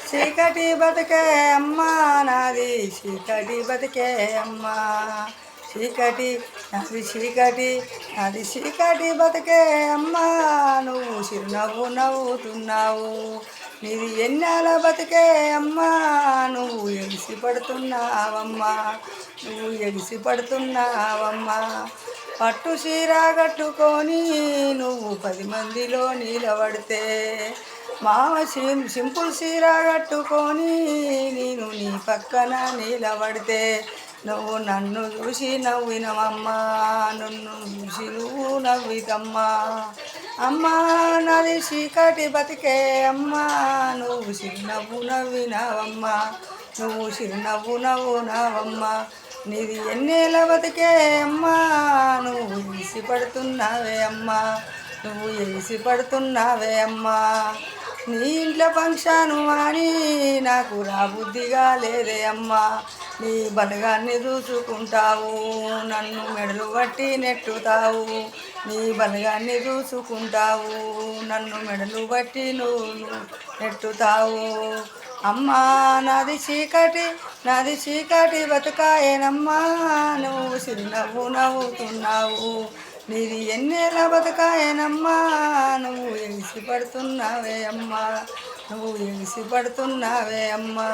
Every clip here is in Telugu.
చీకటి బతుకే అమ్మా నాది చీకటి బతుకే అమ్మా చీకటి నాది చీకటి నాది చీకటి బతుకే అమ్మా నువ్వు చిరునవ్వు నవ్వుతున్నావు నీది ఎన్నాల బతుకే అమ్మా నువ్వు ఎగిసి పడుతున్నావమ్మా నువ్వు ఎగిసి పడుతున్నావమ్మా పట్టు చీర కట్టుకొని నువ్వు 10 మందిలో నిలబడితే మామ సింపుల్ చీర కట్టుకొని నేను నీ పక్కన నిలబడితే నువ్వు నన్ను చూసి నవ్వినవమ్మా నన్ను చూసి నువ్వు నవ్వితమ్మా అమ్మా నాది చీకటి బతికే అమ్మా నువ్వు చిరునవ్వు నవ్వినావమ్మా నువ్వు చిరునవ్వు నవ్వునావమ్మా నీది ఎన్నేళ్ళ బతికే అమ్మా నువ్వు ఎగిసి పడుతున్నావే అమ్మా నువ్వు ఎగిసి పడుతున్నావే అమ్మా నీ ఇంట్లో ఫంక్షను అని నాకు రాబుద్ధిగా లేదే అమ్మా నీ బలగాన్ని చూసుకుంటావు నన్ను మెడలు బట్టి నెట్టుతావు నీ బలగాన్ని చూసుకుంటావు నన్ను మెడలు బట్టి నువ్వు నెట్టుతావు అమ్మా నాది చీకటి బతుకాయేనమ్మా నువ్వు చిరునవ్వు నవ్వుతున్నావు నీది ఎన్నేళ్ళ బతుకాయేనమ్మా నువ్వు ఎగిసి పడుతున్నావే అమ్మా నువ్వు ఎగిసి పడుతున్నావే అమ్మా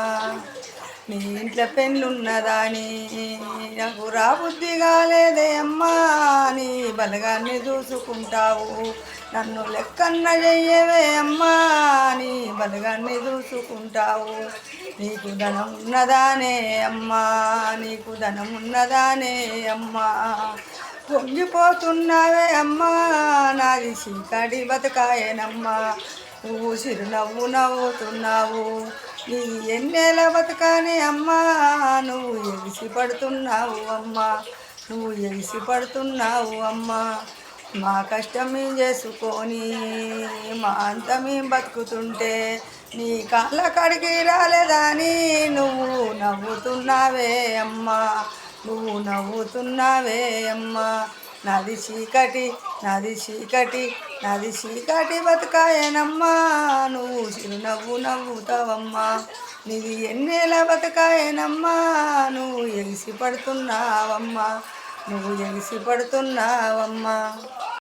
నీ ఇంట్లో పెళ్ళున్నదాని నాకు రాబుద్ధి కాలేదే అమ్మా నీ బలగాన్ని చూసుకుంటావు నన్ను లెక్కన్న చెయ్యవే అమ్మా నీ బలగాన్ని చూసుకుంటావు నీకు ధనం ఉన్నదానే అమ్మా నీకు ధనం ఉన్నదానే అమ్మా పొంగిపోతున్నావే అమ్మా నాది చీకటి బతకాయేనమ్మా నువ్వు చిరునవ్వు నవ్వుతున్నావు నీ ఎన్నేళ్ళ బతకానే అమ్మా నువ్వు ఎగిసి పడుతున్నావు అమ్మా నువ్వు ఎగిసి పడుతున్నావు అమ్మా మా కష్టం మేము చేసుకొని మా అంత మేము బతుకుతుంటే నీ కాళ్ళ కడిగి రాలేదని నువ్వు నవ్వుతున్నావే అమ్మా నువ్వు నవ్వుతున్నావే అమ్మా నాది చీకటి బతకాయేనమ్మా నువ్వు చిరునవ్వు నవ్వుతావమ్మా నీది ఎన్నేళ్ళ బతకాయేనమ్మా నువ్వు ఎగిసి పడుతున్నావమ్మా నువ్వు ఎగిసి పడుతున్నావమ్మా